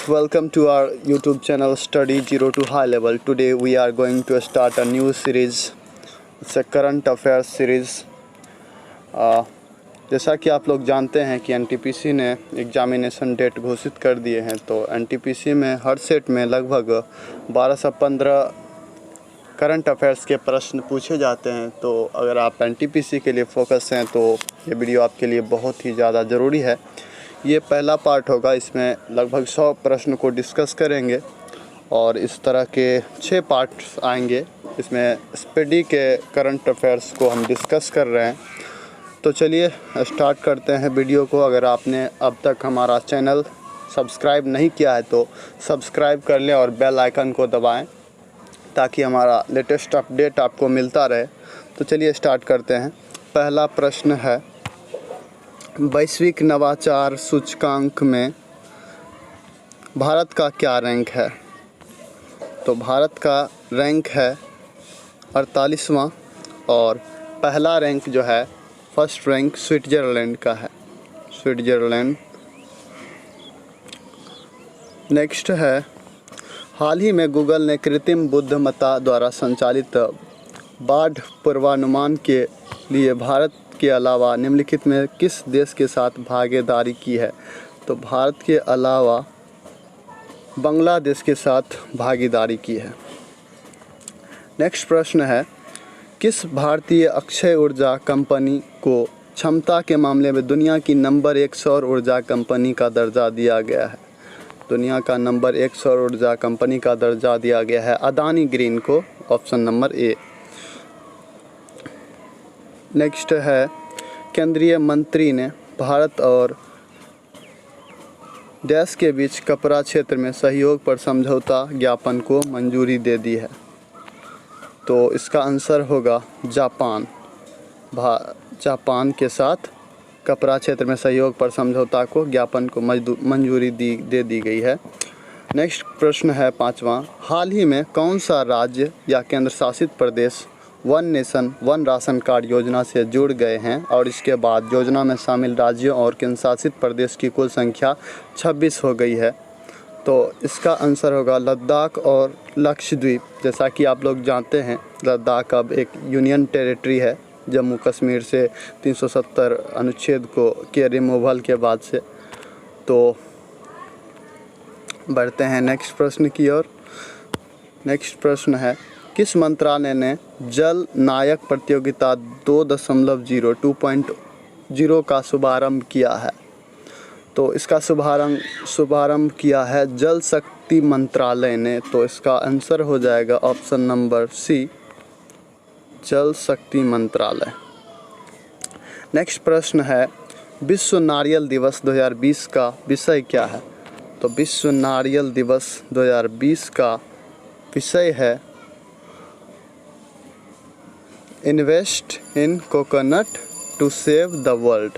welcome to our YouTube channel Study Zero to High Level. Today we are going to start a new series. It's a current affairs series. जैसा कि आप लोग जानते हैं कि NTPC ने examination date घोषित कर दिए हैं, तो एनटीपीसी में हर सेट में लगभग 12 से 15 करंट अफेयर्स के प्रश्न पूछे जाते हैं। तो अगर आप एनटीपीसी के लिए फोकस हैं तो ये वीडियो आपके लिए बहुत ही ज़्यादा ज़रूरी है। ये पहला पार्ट होगा, इसमें लगभग 100 प्रश्न को डिस्कस करेंगे और इस तरह के 6 पार्ट्स आएंगे। इसमें स्पीडी के करंट अफेयर्स को हम डिस्कस कर रहे हैं। तो चलिए स्टार्ट करते हैं वीडियो को। अगर आपने अब तक हमारा चैनल सब्सक्राइब नहीं किया है तो सब्सक्राइब कर लें और बेल आइकन को दबाएं ताकि हमारा लेटेस्ट अपडेट आपको मिलता रहे। तो चलिए स्टार्ट करते हैं। पहला प्रश्न है, वैश्विक नवाचार सूचकांक में भारत का क्या रैंक है? तो भारत का रैंक है 48वां और पहला रैंक जो है, फर्स्ट रैंक स्विट्ज़रलैंड का है, स्विट्ज़रलैंड। नेक्स्ट है, हाल ही में गूगल ने कृत्रिम बुद्धिमत्ता द्वारा संचालित बाढ़ पूर्वानुमान के लिए भारत के अलावा निम्नलिखित में किस देश के साथ भागीदारी की है? तो भारत के अलावा बांग्लादेश के साथ भागीदारी की है। नेक्स्ट प्रश्न है, किस भारतीय अक्षय ऊर्जा कंपनी को क्षमता के मामले में दुनिया की नंबर 1 सौर ऊर्जा कंपनी का दर्जा दिया गया है? दुनिया का नंबर 1 सौर ऊर्जा कंपनी का दर्जा दिया गया है अदानी ग्रीन को, ऑप्शन नंबर ए। नेक्स्ट है, केंद्रीय मंत्री ने भारत और देश के बीच कपड़ा क्षेत्र में सहयोग पर समझौता ज्ञापन को मंजूरी दे दी है। तो इसका आंसर होगा जापान। जापान के साथ कपड़ा क्षेत्र में सहयोग पर समझौता को ज्ञापन को मंजूरी दे दी गई है। नेक्स्ट प्रश्न है 5वां, हाल ही में कौन सा राज्य या केंद्र शासित प्रदेश one nation one ration card योजना से जुड़ गए हैं और इसके बाद योजना में शामिल राज्यों और केंद्र शासित प्रदेश की कुल संख्या 26 हो गई है? तो इसका आंसर होगा लद्दाख और लक्षद्वीप। जैसा कि आप लोग जानते हैं, लद्दाख अब एक यूनियन टेरिटरी है जम्मू कश्मीर से 370 अनुच्छेद के रिमूवल के बाद से। तो बढ़ते हैं नेक्स्ट प्रश्न की ओर। नेक्स्ट प्रश्न है, किस मंत्रालय ने जल नायक प्रतियोगिता 2.0 का शुभारंभ किया है? तो इसका शुभारंभ किया है जल शक्ति मंत्रालय ने। तो इसका आंसर हो जाएगा ऑप्शन नंबर सी, जल शक्ति मंत्रालय। नेक्स्ट प्रश्न है, विश्व नारियल दिवस 2020 का विषय क्या है? तो विश्व नारियल दिवस 2020 का विषय है invest in coconut to save the world.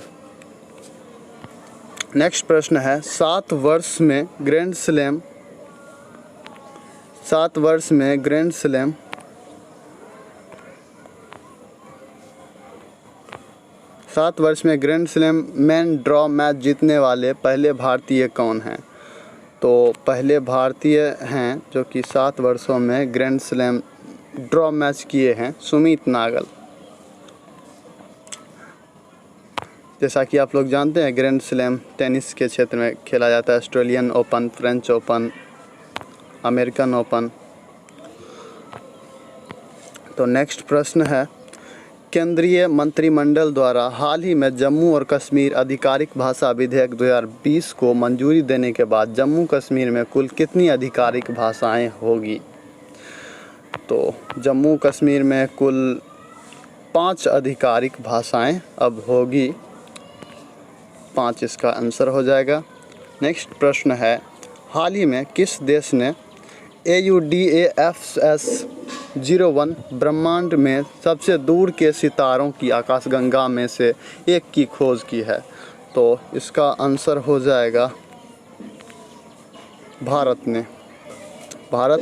Next प्रश्न है, 7 वर्ष में grand slam main draw match जीतने वाले पहले भारतीय कौन हैं? तो पहले भारतीय हैं जो कि 7 वर्षों में ग्रैंड स्लैम ड्रॉ मैच किए हैं, सुमित नागल। जैसा कि आप लोग जानते हैं, ग्रैंड स्लैम टेनिस के क्षेत्र में खेला जाता है। Australian open, French open, American open. तो नेक्स्ट प्रश्न है, केंद्रीय मंत्रिमंडल द्वारा हाल ही में जम्मू और कश्मीर आधिकारिक भाषा विधेयक 2020 को मंजूरी देने के बाद जम्मू कश्मीर में कुल कितनी आधिकारिक भाषाएं होगी? तो जम्मू कश्मीर में कुल 5 आधिकारिक भाषाएं अब होगी। 5 इसका आंसर हो जाएगा। नेक्स्ट प्रश्न है, हाल ही में किस देश ने AUDAFS-01 ब्रह्मांड में सबसे दूर के सितारों की आकाशगंगा में से एक की खोज की है? तो इसका आंसर हो जाएगा भारत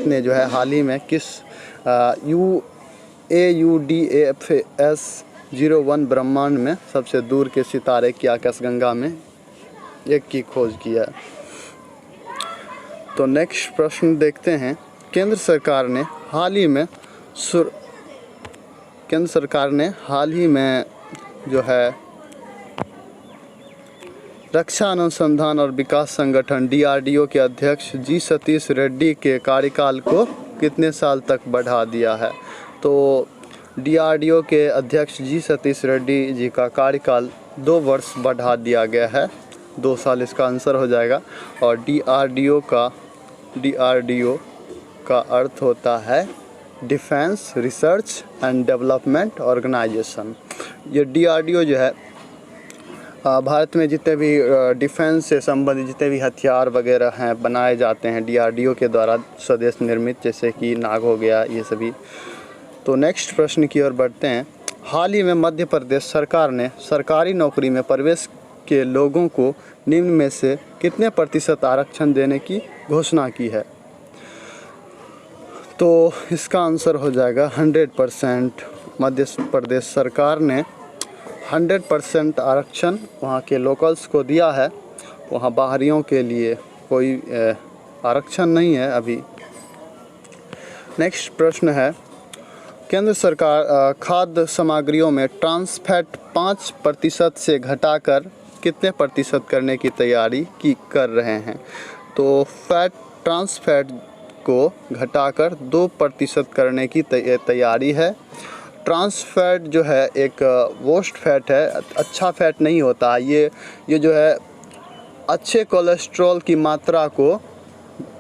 ने जो है हाल ही में किस AUDAFS-01 ब्रह्मांड में सबसे दूर के सितारे की आकाशगंगा में एक की खोज की है। तो नेक्स्ट प्रश्न देखते हैं। केंद्र सरकार ने हाल ही में जो है रक्षा अनुसंधान और विकास संगठन DRDO के अध्यक्ष जी सतीश रेड्डी के कार्यकाल को कितने साल तक बढ़ा दिया है? तो DRDO के अध्यक्ष जी सतीश रेड्डी जी का कार्यकाल 2 वर्ष बढ़ा दिया गया है, 2 साल इसका आंसर हो जाएगा। और DRDO का अर्थ होता है defence research and development organisation. ये DRDO जो है भारत में जितने भी डिफेंस से संबंधित जितने भी हथियार वगैरह हैं बनाए जाते हैं DRDO के द्वारा स्वदेश निर्मित, जैसे कि नाग हो गया, ये सभी। तो नेक्स्ट प्रश्न की ओर बढ़ते हैं। हाल ही में मध्य प्रदेश सरकार ने सरकारी नौकरी में प्रवेश के लोगों को निम्न में से कितने प्रतिशत आरक्षण देने की घोषणा की है? तो इसका आंसर हो जाएगा 100%। मध्य प्रदेश सरकार ने 100% आरक्षण वहाँ के लोकल्स को दिया है। वहाँ बाहरियों के लिए कोई आरक्षण नहीं है अभी। नेक्स्ट प्रश्न है, केंद्र सरकार खाद्य सामग्रियों में ट्रांस फैट 5% से घटाकर कितने प्रतिशत करने की तैयारी कर रहे हैं? तो ट्रांस फैट को घटाकर 2% करने की तैयारी है। ट्रांस फैट जो है एक वर्स्ट फैट है, अच्छा फैट नहीं होता। ये जो है अच्छे कोलेस्ट्रॉल की मात्रा को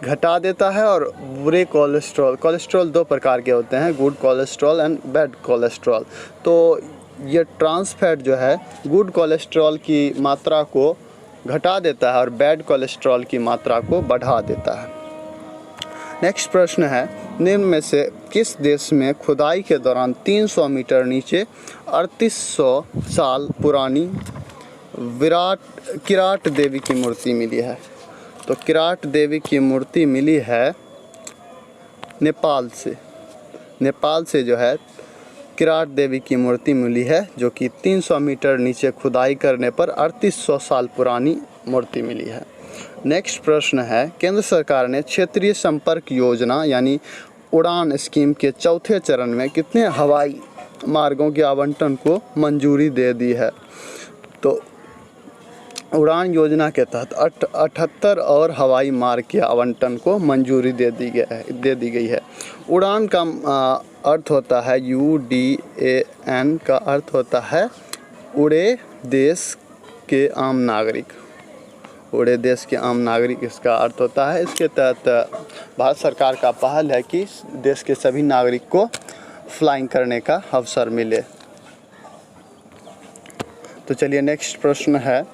घटा देता है और बुरे कोलेस्ट्रॉल 2 प्रकार के होते हैं, good cholesterol and bad cholesterol. तो ये ट्रांस फैट जो है गुड कोलेस्ट्रॉल की मात्रा को घटा देता है और बैड कोलेस्ट्रॉल की मात्रा को बढ़ा देता है। नेक्स्ट प्रश्न है, निम्न में से किस देश में खुदाई के दौरान 300 मीटर नीचे 3800 साल पुरानी किराट देवी की मूर्ति मिली है? तो किराट देवी की मूर्ति मिली है नेपाल से जो है किराट देवी की मूर्ति मिली है, जो कि 300 मीटर नीचे खुदाई करने पर 3800 साल पुरानी मूर्ति मिली है। नेक्स्ट प्रश्न है, केंद्र सरकार ने क्षेत्रीय संपर्क योजना यानी उड़ान स्कीम के 4थे चरण में कितने हवाई मार्गों के आवंटन को मंजूरी दे दी है? तो उड़ान योजना के तहत 78 और हवाई मार्ग के आवंटन को मंजूरी दे दी गई है। उड़ान का अर्थ होता है UDAN का अर्थ होता है उड़े देश के आम नागरिक। उड़े देश के आम नागरिक इसका अर्थ होता है। इसके तहत भारत सरकार का पहल है कि देश के सभी नागरिक को फ्लाइंग करने का अवसर मिले। तो चलिए नेक्स्ट प्रश्न है,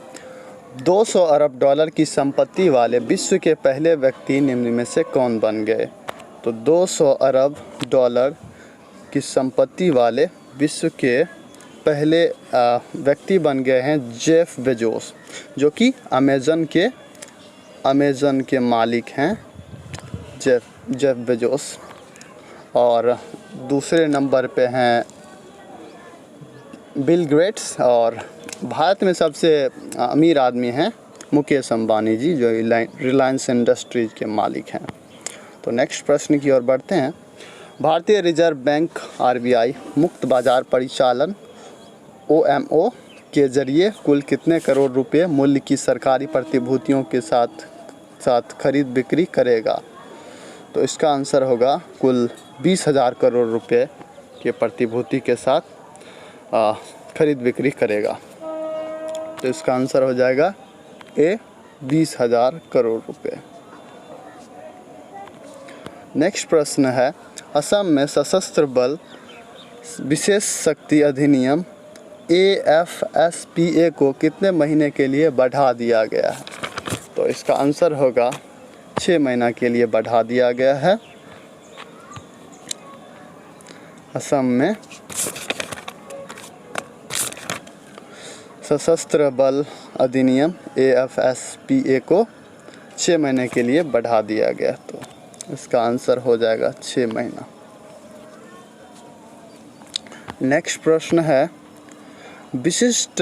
200 अरब डॉलर की संपत्ति वाले विश्व के पहले व्यक्ति निम्न में से कौन बन गए? तो 200 अरब डॉलर की संपत्ति वाले विश्व के पहले व्यक्ति बन गए हैं जेफ बेजोस, जो कि अमेज़न के मालिक हैं जेफ बेजोस। और दूसरे नंबर पे हैं बिल गेट्स, और भारत में सबसे अमीर आदमी हैं मुकेश अंबानी जी, जो रिलायंस इंडस्ट्रीज के मालिक हैं। तो नेक्स्ट प्रश्न की ओर बढ़ते हैं। भारतीय रिजर्व बैंक RBI मुक्त बाजार परिचालन OMO के जरिए कुल कितने करोड़ रुपए मूल्य की सरकारी प्रतिभूतियों के साथ खरीद बिक्री करेगा? तो इसका आंसर होगा कुल 20,000 करोड़ रुपए के प्रतिभूति के साथ खरीद बिक्री करेगा। तो इसका आंसर हो जाएगा A, 20,000 करोड़ रुपए। नेक्स्ट प्रश्न है, असम में सशस्त्र बल विशेष शक्ति अधिनियम AFSPA को कितने महीने के लिए बढ़ा दिया गया है? तो इसका आंसर होगा 6 महीना के लिए बढ़ा दिया गया है। असम में सशस्त्र बल अधिनियम AFSPA को 6 महीने के लिए बढ़ा दिया गया, तो इसका आंसर हो जाएगा 6 महीना। नेक्स्ट प्रश्न है, विशिष्ट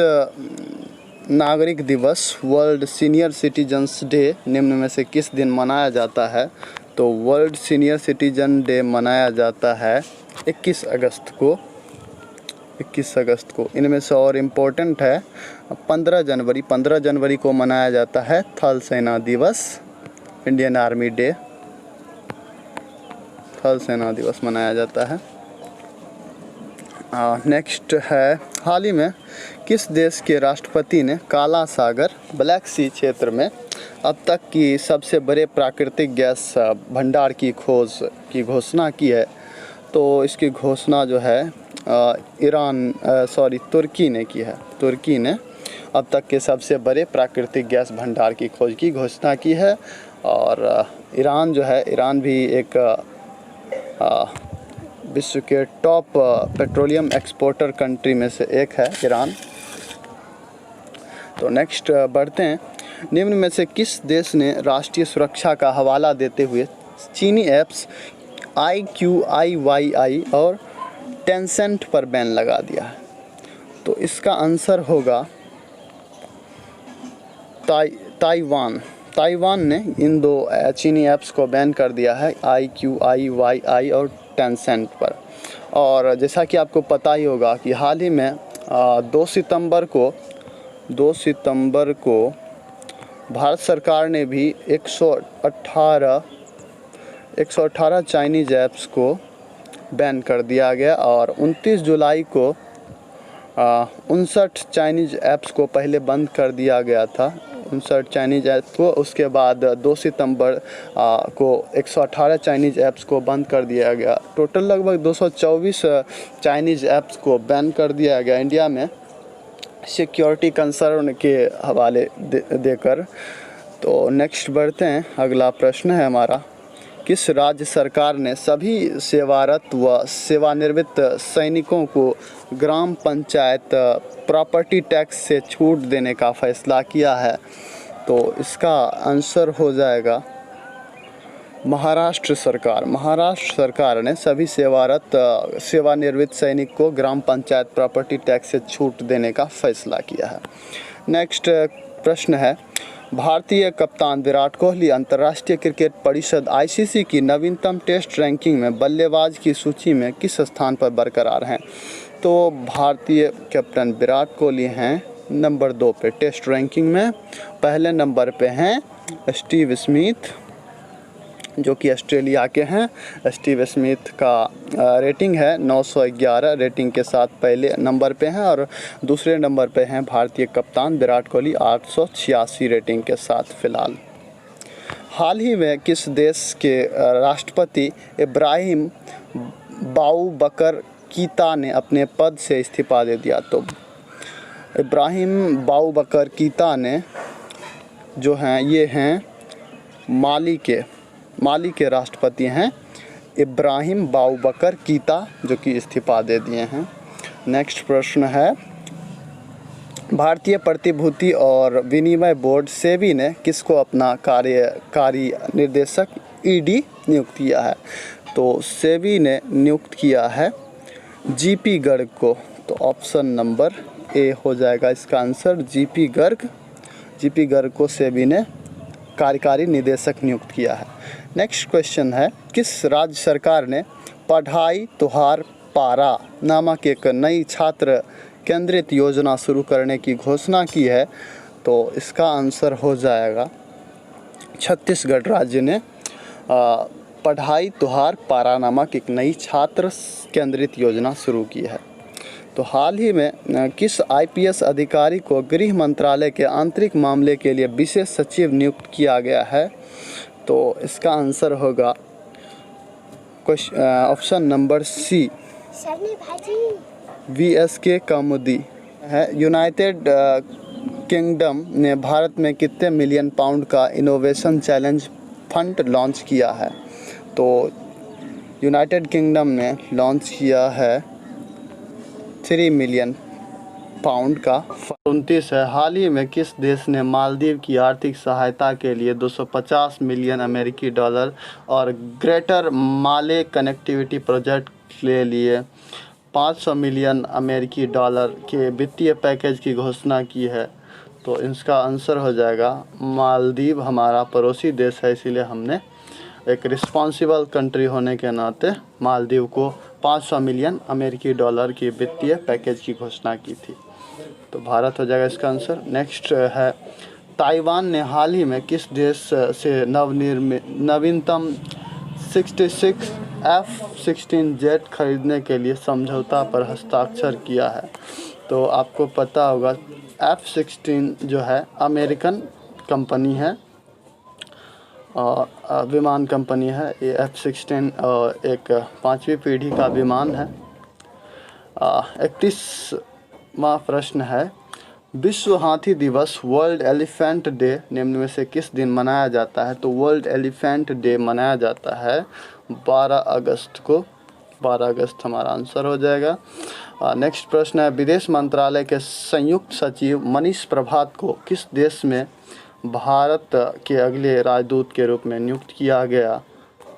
नागरिक दिवस वर्ल्ड सीनियर सिटीजन्स डे निम्न में से किस दिन मनाया जाता है? तो वर्ल्ड सीनियर सिटीजन डे मनाया जाता है 21 अगस्त को। 21 अगस्त को। इनमें से और इम्पोर्टेंट है 15 जनवरी को मनाया जाता है थल सेना दिवस, इंडियन आर्मी डे। थल सेना दिवस मनाया जाता है। नेक्स्ट है, हाल ही में किस देश के राष्ट्रपति ने काला सागर ब्लैक सी क्षेत्र में अब तक की सबसे बड़े प्राकृतिक गैस भंडार की खोज की घोषणा की है? तो इसकी घोषणा जो है तुर्की ने की है। तुर्की ने अब तक के सबसे बड़े प्राकृतिक गैस भंडार की खोज की घोषणा की है। और ईरान जो है, ईरान भी एक विश्व के टॉप पेट्रोलियम एक्सपोर्टर कंट्री में से एक है ईरान। तो नेक्स्ट बढ़ते हैं, निम्न में से किस देश ने राष्ट्रीय सुरक्षा का हवाला देते हुए चीनी ऐप्स IQIYI और टेंसेंट पर बैन लगा दिया है? तो इसका आंसर होगा ताइवान। ताइवान ने इन दो चीनी ऐप्स को बैन कर दिया है, IQIYI और टेंसेंट पर। और जैसा कि आपको पता ही होगा कि हाल ही में 2 सितंबर को भारत सरकार ने भी 118 चाइनीज़ ऐप्स को बैन कर दिया गया। और 29 जुलाई को 59 चाइनीज़ ऐप्स को पहले बंद कर दिया गया था, 59 चाइनीज़ ऐप्स को। उसके बाद 2 सितंबर को 118 चाइनीज़ ऐप्स को बंद कर दिया गया। टोटल लगभग 224 चाइनीज़ ऐप्स को बैन कर दिया गया इंडिया में सिक्योरिटी कंसर्न के हवाले देकर। तो नेक्स्ट बढ़ते हैं, अगला प्रश्न है हमारा, किस राज्य सरकार ने सभी सेवारत व सेवानिवृत्त सैनिकों को ग्राम पंचायत प्रॉपर्टी टैक्स से छूट देने का फैसला किया है? तो इसका आंसर हो जाएगा महाराष्ट्र सरकार। महाराष्ट्र सरकार ने सभी सेवानिवृत्त सैनिक को ग्राम पंचायत प्रॉपर्टी टैक्स से छूट देने का फैसला किया है। नेक्स्ट प्रश्न है, भारतीय कप्तान विराट कोहली अंतर्राष्ट्रीय क्रिकेट परिषद ICC की नवीनतम टेस्ट रैंकिंग में बल्लेबाज की सूची में किस स्थान पर बरकरार हैं? तो भारतीय कैप्टन विराट कोहली हैं नंबर 2 पे टेस्ट रैंकिंग में। पहले नंबर पे हैं स्टीव स्मिथ जो कि ऑस्ट्रेलिया के हैं। स्टीव स्मिथ का रेटिंग है 911 रेटिंग के साथ पहले नंबर पे हैं। और दूसरे नंबर पे हैं भारतीय कप्तान विराट कोहली 886 रेटिंग के साथ फ़िलहाल। हाल ही में किस देश के राष्ट्रपति इब्राहिम बाऊबकर कीता ने अपने पद से इस्तीफा दे दिया? तो इब्राहिम बाऊबकर कीता ने जो हैं ये हैं माली के राष्ट्रपति हैं इब्राहिम बाऊबकर कीता जो कि इस्तीफा दे दिए हैं। नेक्स्ट प्रश्न है, भारतीय प्रतिभूति और विनिमय बोर्ड सेबी ने किसको अपना कार्यकारी निर्देशक ED नियुक्त किया है? तो सेबी ने नियुक्त किया है GP गर्ग को। तो ऑप्शन नंबर A हो जाएगा इसका आंसर, GP गर्ग को सेबी ने कार्यकारी निदेशक नियुक्त किया है। नेक्स्ट क्वेश्चन है, किस राज्य सरकार ने पढ़ाई तुहार पारा नामक एक नई छात्र केंद्रित योजना शुरू करने की घोषणा की है? तो इसका आंसर हो जाएगा छत्तीसगढ़ राज्य ने पढ़ाई तुहार पारा नामक एक नई छात्र केंद्रित योजना शुरू की है। तो हाल ही में किस IPS अधिकारी को गृह मंत्रालय के आंतरिक मामले के लिए विशेष सचिव नियुक्त किया गया है? तो इसका आंसर होगा option number C VSK Kaumudi है। यूनाइटेड किंगडम ने भारत में कितने मिलियन पाउंड का इनोवेशन चैलेंज फंड लॉन्च किया है? तो यूनाइटेड किंगडम ने लॉन्च किया है 3 मिलियन पाउंड का। 29 है, हाल ही में किस देश ने मालदीव की आर्थिक सहायता के लिए 250 मिलियन अमेरिकी डॉलर और ग्रेटर माले कनेक्टिविटी प्रोजेक्ट के लिए 500 मिलियन अमेरिकी डॉलर के वित्तीय पैकेज की घोषणा की है? तो तो इसका आंसर हो जाएगा मालदीव हमारा पड़ोसी देश है, इसीलिए हमने एक रिस्पॉन्सिबल कंट्री होने के नाते मालदीव को 500 मिलियन अमेरिकी डॉलर की वित्तीय पैकेज की घोषणा की थी। तो भारत हो जाएगा इसका आंसर। नेक्स्ट है, ताइवान ने हाल ही में किस देश से नवीनतम 66 F-16 जेट खरीदने के लिए समझौता पर हस्ताक्षर किया है? तो आपको पता होगा F-16 जो है अमेरिकन कंपनी है, विमान कंपनी है। ये F-16 एक 5वीं पीढ़ी का विमान है। 31वां प्रश्न है, विश्व हाथी दिवस वर्ल्ड एलिफेंट डे निम्न में से किस दिन मनाया जाता है? तो वर्ल्ड एलिफेंट डे मनाया जाता है 12 अगस्त को। 12 अगस्त हमारा आंसर हो जाएगा। नेक्स्ट प्रश्न है, विदेश मंत्रालय के संयुक्त सचिव मनीष प्रभात को किस देश में भारत के अगले राजदूत के रूप में नियुक्त किया गया?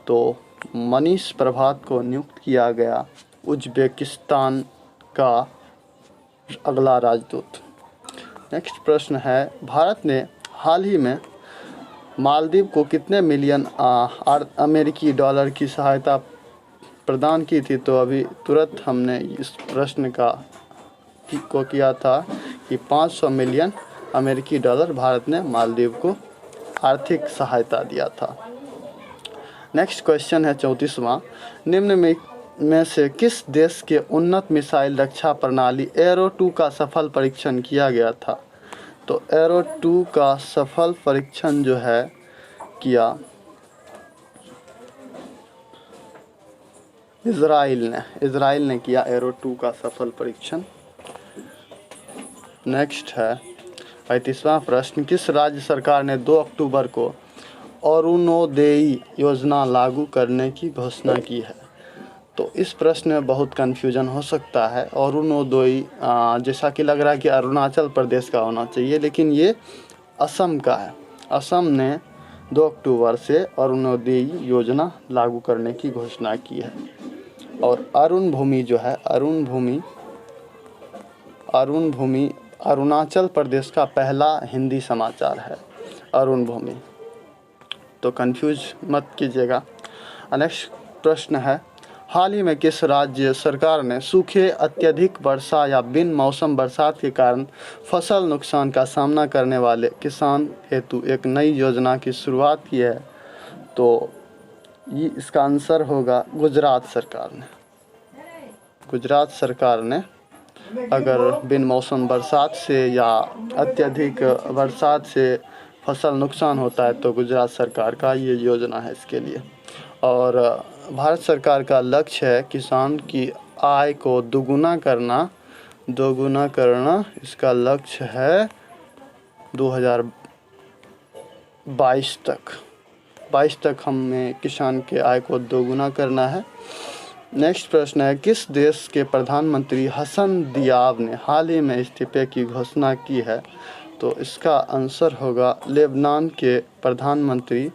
तो मनीष प्रभात को नियुक्त किया गया उज्बेकिस्तान का अगला राजदूत। नेक्स्ट प्रश्न है, भारत ने हाल ही में मालदीव को कितने मिलियन अमेरिकी डॉलर की सहायता प्रदान की थी? तो अभी तुरंत हमने इस प्रश्न को किया था कि 500 मिलियन अमेरिकी डॉलर भारत ने मालदीव को आर्थिक सहायता दिया था। नेक्स्ट क्वेश्चन है 34वां, निम्न में से किस देश के उन्नत मिसाइल रक्षा प्रणाली एरो 2 का सफल परीक्षण किया गया था? तो एरो 2 का सफल परीक्षण जो है किया इजराइल ने किया एरो 2 का सफल परीक्षण। नेक्स्ट है 35वां प्रश्न, किस राज्य सरकार ने 2 अक्टूबर को अरुणोदय योजना लागू करने की घोषणा की है? तो इस प्रश्न में बहुत कन्फ्यूजन हो सकता है। अरुणोदय जैसा कि लग रहा है कि अरुणाचल प्रदेश का होना चाहिए, लेकिन ये असम का है। असम ने 2 अक्टूबर से अरुणोदय योजना लागू करने की घोषणा की है। और अरुण भूमि जो है, अरुण भूमि अरुणाचल प्रदेश का पहला हिंदी समाचार है, अरुण भूमि। तो कंफ्यूज मत कीजिएगा। नेक्स्ट प्रश्न है, हाल ही में किस राज्य सरकार ने सूखे, अत्यधिक वर्षा या बिन मौसम बरसात के कारण फसल नुकसान का सामना करने वाले किसान हेतु एक नई योजना की शुरुआत की है? तो ये इसका आंसर होगा गुजरात सरकार ने। गुजरात सरकार ने अगर बिन मौसम बरसात से या अत्यधिक बरसात से फसल नुकसान होता है तो गुजरात सरकार का ये योजना है इसके लिए। और भारत सरकार का लक्ष्य है किसान की आय को दोगुना करना। इसका लक्ष्य है 2022 तक हमें किसान के आय को दोगुना करना है। नेक्स्ट प्रश्न है, किस देश के प्रधानमंत्री हसन दियाब ने हाल ही में इस्तीफे की घोषणा की है? तो इसका आंसर होगा लेबनान के प्रधानमंत्री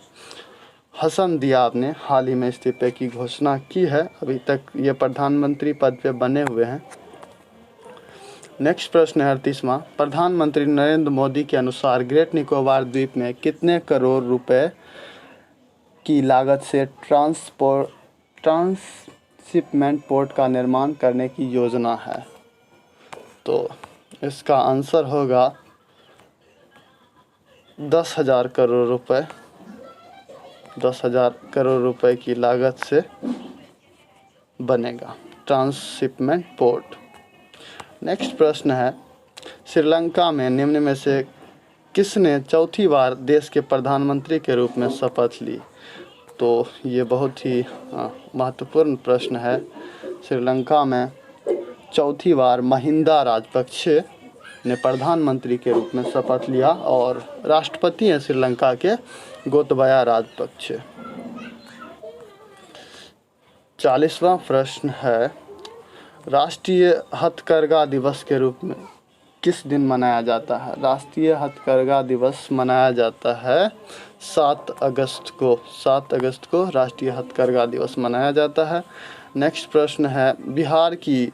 हसन दियाब ने हाल ही में इस्तीफे की घोषणा की है। अभी तक ये प्रधानमंत्री पद पे बने हुए हैं। नेक्स्ट प्रश्न है 38वां, प्रधानमंत्री नरेंद्र मोदी के अनुसार ग्रेट निकोबार द्वीप में कितने करोड़ रुपए की लागत से ट्रांसशिपमेंट पोर्ट का निर्माण करने की योजना है? तो इसका आंसर होगा 10,000 करोड़ रुपए। 10,000 करोड़ रुपए की लागत से बनेगा ट्रांसशिपमेंट पोर्ट। नेक्स्ट प्रश्न है, श्रीलंका में निम्न में से किसने चौथी बार देश के प्रधानमंत्री के रूप में शपथ ली? तो ये बहुत ही महत्वपूर्ण प्रश्न है। श्रीलंका में चौथी बार महिंदा राजपक्षे ने प्रधानमंत्री के रूप में शपथ लिया और राष्ट्रपति हैं श्रीलंका के गोतबाया राजपक्षे। 40वां प्रश्न है, राष्ट्रीय हथकरघा दिवस के रूप में किस दिन मनाया जाता है? राष्ट्रीय हथकरघा दिवस मनाया जाता है 7 अगस्त को। 7 अगस्त को राष्ट्रीय हथकरघा दिवस मनाया जाता है। नेक्स्ट प्रश्न है, बिहार की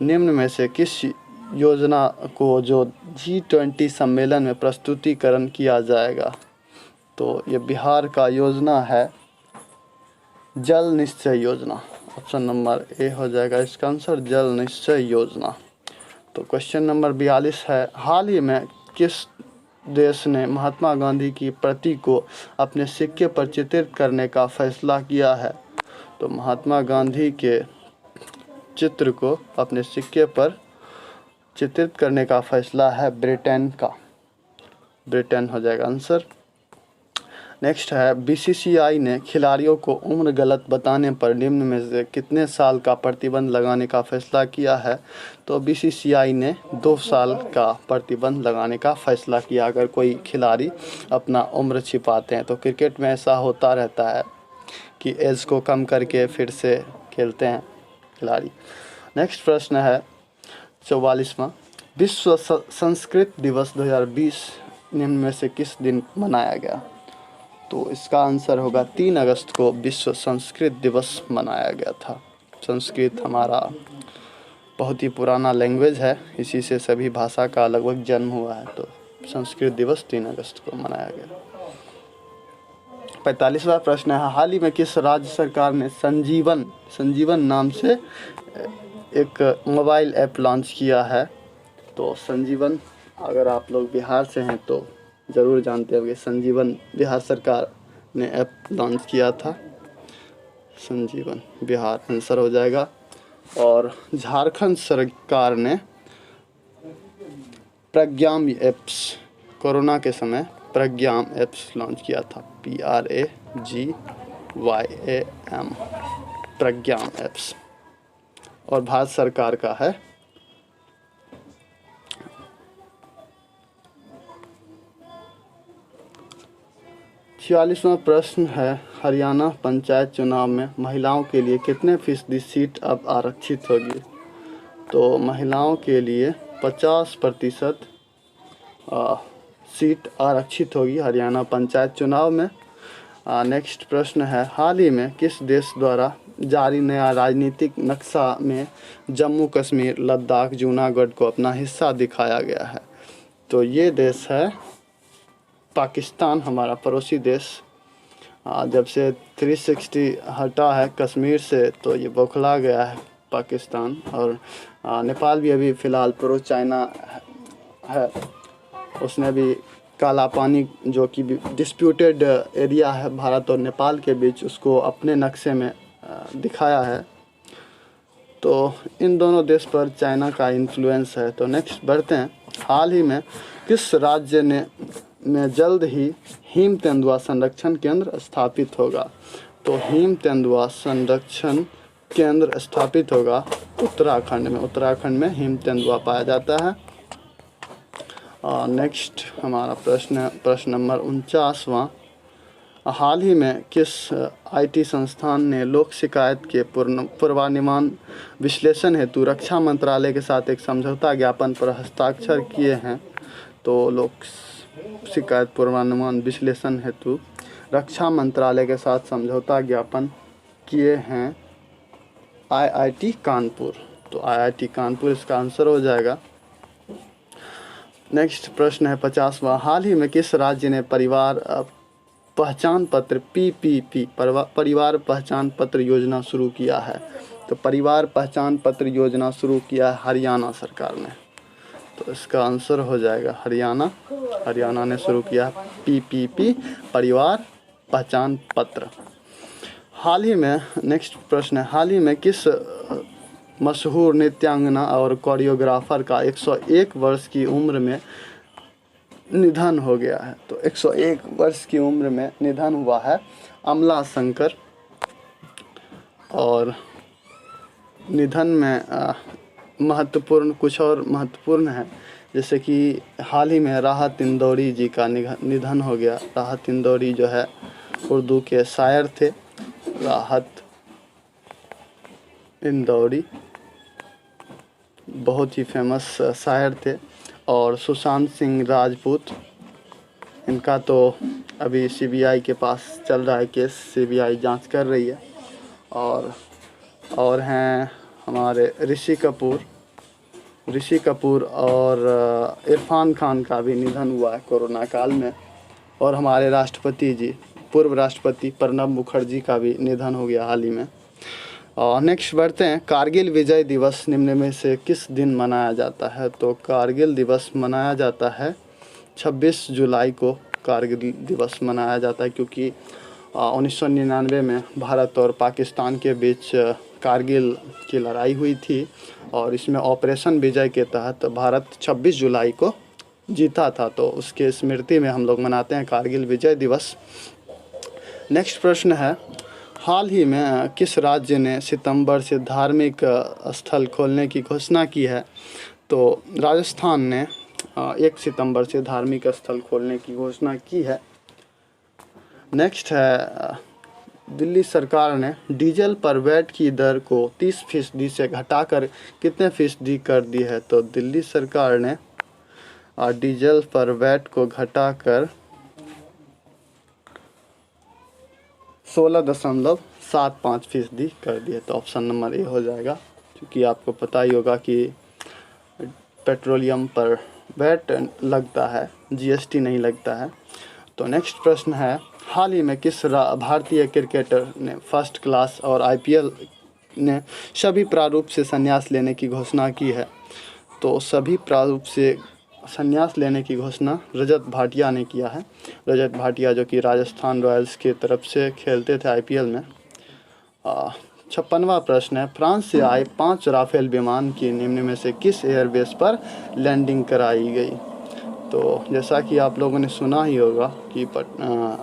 निम्न में से किस योजना को जो G20 सम्मेलन में प्रस्तुतिकरण किया जाएगा? तो ये बिहार का योजना है जल निश्चय योजना। ऑप्शन नंबर ए हो जाएगा इसका आंसर, जल निश्चय योजना। तो क्वेश्चन नंबर 42 है, हाल ही में किस देश ने महात्मा गांधी की प्रति को अपने सिक्के पर चित्रित करने का फैसला किया है? तो महात्मा गांधी के चित्र को अपने सिक्के पर चित्रित करने का फैसला है ब्रिटेन का, ब्रिटेन हो जाएगा आंसर। नेक्स्ट है, बीसीसीआई ने खिलाड़ियों को उम्र गलत बताने पर निम्न में से कितने साल का प्रतिबंध लगाने का फैसला किया है? तो बीसीसीआई ने 2 साल का प्रतिबंध लगाने का फैसला किया। अगर कोई खिलाड़ी अपना उम्र छिपाते हैं, तो क्रिकेट में ऐसा होता रहता है कि एज को कम करके फिर से खेलते हैं खिलाड़ी। नेक्स्ट प्रश्न है 44वां, विश्व संस्कृत दिवस 2020 निम्न में से किस दिन मनाया गया? तो इसका आंसर होगा 3 अगस्त को विश्व संस्कृत दिवस मनाया गया था। संस्कृत हमारा बहुत ही पुराना लैंग्वेज है, इसी से सभी भाषा का लगभग जन्म हुआ है, तो संस्कृत दिवस 3 अगस्त को मनाया गया। 45वां प्रश्न है, हाल ही में किस राज्य सरकार ने संजीवन नाम से एक मोबाइल ऐप लॉन्च किया है? तो संजीवन, अगर आप लोग बिहार से हैं तो ज़रूर जानते होंगे, संजीवन बिहार सरकार ने ऐप लॉन्च किया था। संजीवन बिहार आंसर हो जाएगा। और झारखंड सरकार ने प्रज्ञाम एप्स, कोरोना के समय प्रज्ञाम एप्स लॉन्च किया था, PRAGYAM, प्रज्ञाम एप्स। और भारत सरकार का है 46वां प्रश्न है, हरियाणा पंचायत चुनाव में महिलाओं के लिए कितने फीसदी सीट अब आरक्षित होगी? तो महिलाओं के लिए 50% सीट आरक्षित होगी हरियाणा पंचायत चुनाव में। नेक्स्ट प्रश्न है, हाल ही में किस देश द्वारा जारी नया राजनीतिक नक्शा में जम्मू कश्मीर, लद्दाख, जूनागढ़ को अपना हिस्सा दिखाया गया है? तो ये देश है पाकिस्तान, हमारा पड़ोसी देश। जब से 360 हटा है कश्मीर से, तो ये बौखला गया है पाकिस्तान। और नेपाल भी अभी फ़िलहाल प्रो चाइना है, उसने भी काला पानी जो कि डिस्प्यूटेड एरिया है भारत और नेपाल के बीच, उसको अपने नक्शे में दिखाया है। तो इन दोनों देश पर चाइना का इन्फ्लुएंस है। तो नेक्स्ट बढ़ते हैं, हाल ही में किस राज्य में जल्द ही हिम तेंदुआ संरक्षण केंद्र स्थापित होगा? तो हिम तेंदुआ संरक्षण केंद्र स्थापित होगा उत्तराखंड में। उत्तराखंड में हिम तेंदुआ पाया जाता है। नेक्स्ट हमारा प्रश्न नंबर 49वां, हाल ही में किस आईटी संस्थान ने लोक शिकायत के पूर्वानुमान विश्लेषण हेतु रक्षा मंत्रालय के साथ एक समझौता ज्ञापन पर हस्ताक्षर किए हैं? तो लोक शिकायत पूर्वानुमान विश्लेषण हेतु रक्षा मंत्रालय के साथ समझौता ज्ञापन किए हैं आईआईटी कानपुर। तो आईआईटी कानपुर इसका आंसर हो जाएगा। नेक्स्ट प्रश्न है 50वां, हाल ही में किस राज्य ने परिवार पहचान पत्र PPP परिवार पहचान पत्र योजना शुरू किया है? तो परिवार पहचान पत्र योजना शुरू किया है हरियाणा सरकार ने। तो इसका आंसर हो जाएगा हरियाणा ने शुरू किया PPP परिवार पहचान पत्र। हाल ही में, नेक्स्ट प्रश्न है, हाल ही में किस मशहूर नृत्यांगना और कोरियोग्राफर का 101 वर्ष की उम्र में निधन हो गया है? तो 101 वर्ष की उम्र में निधन हुआ है अमला शंकर। और निधन में कुछ और महत्वपूर्ण है, जैसे कि हाल ही में राहत इंदौरी जी का निधन हो गया। राहत इंदौरी जो है उर्दू के शायर थे, राहत इंदौरी बहुत ही फेमस शायर थे। और सुशांत सिंह राजपूत, इनका तो अभी CBI के पास चल रहा है केस, CBI जांच कर रही है। और हैं हमारे ऋषि कपूर, ऋषि कपूर और इरफान खान का भी निधन हुआ है कोरोना काल में। और हमारे राष्ट्रपति जी, पूर्व राष्ट्रपति प्रणब मुखर्जी का भी निधन हो गया हाल ही में। और नेक्स्ट बढ़ते हैं, कारगिल विजय दिवस निम्न में से किस दिन मनाया जाता है? तो कारगिल दिवस मनाया जाता है 26 जुलाई को कारगिल दिवस मनाया जाता है, क्योंकि 1999 में भारत और पाकिस्तान के बीच कारगिल की लड़ाई हुई थी और इसमें ऑपरेशन विजय के तहत भारत 26 जुलाई को जीता था, तो उसके स्मृति में हम लोग मनाते हैं कारगिल विजय दिवस। नेक्स्ट प्रश्न है, हाल ही में किस राज्य ने सितंबर से धार्मिक स्थल खोलने की घोषणा की है? तो राजस्थान ने 1 सितंबर से धार्मिक स्थल खोलने की घोषणा की है। नेक्स्ट है, दिल्ली सरकार ने डीजल पर वैट की दर को 30% से घटाकर कितने फीसदी कर दी है? तो दिल्ली सरकार ने डीजल पर वैट को घटाकर 16.75% कर दिए। तो ऑप्शन नंबर ए हो जाएगा, क्योंकि आपको पता ही होगा कि पेट्रोलियम पर वैट लगता है, जीएसटी नहीं लगता है। तो नेक्स्ट प्रश्न है, हाल ही में किस भारतीय क्रिकेटर ने फर्स्ट क्लास और आईपीएल ने सभी प्रारूप से संन्यास लेने की घोषणा की है? तो सभी प्रारूप से संन्यास लेने की घोषणा रजत भाटिया ने किया है। रजत भाटिया जो कि राजस्थान रॉयल्स की तरफ से खेलते थे आईपीएल में। 56वां प्रश्न है, फ्रांस से आए 5 राफेल विमान की निम्न में से किस एयरबेस पर लैंडिंग कराई गई? तो जैसा कि आप लोगों ने सुना ही होगा कि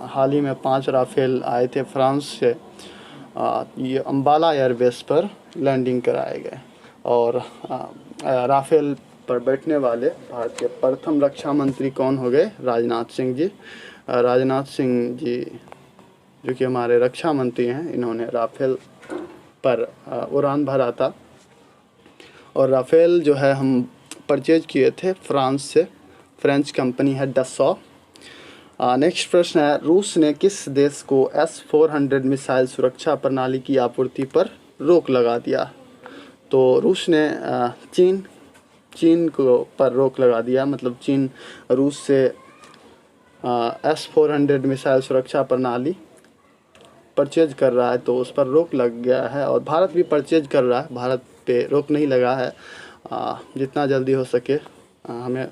हाल ही में 5 राफेल आए थे फ्रांस से, ये अम्बाला एयरबेस पर लैंडिंग कराए गए। और राफेल पर बैठने वाले भारत के प्रथम रक्षा मंत्री कौन हो गए? राजनाथ सिंह जी। राजनाथ सिंह जी जो कि हमारे रक्षा मंत्री हैं, इन्होंने राफेल पर उड़ान भरा था। और राफेल जो है हम परचेज किए थे फ्रांस से, फ्रेंच कंपनी है डसॉ। नेक्स्ट प्रश्न है, रूस ने किस देश को S-400 मिसाइल सुरक्षा प्रणाली की आपूर्ति पर रोक लगा दिया? तो रूस ने चीन को पर रोक लगा दिया, मतलब चीन रूस से S-400 मिसाइल सुरक्षा प्रणाली परचेज कर रहा है, तो उस पर रोक लग गया है। और भारत भी परचेज कर रहा है, भारत पे रोक नहीं लगा है। जितना जल्दी हो सके हमें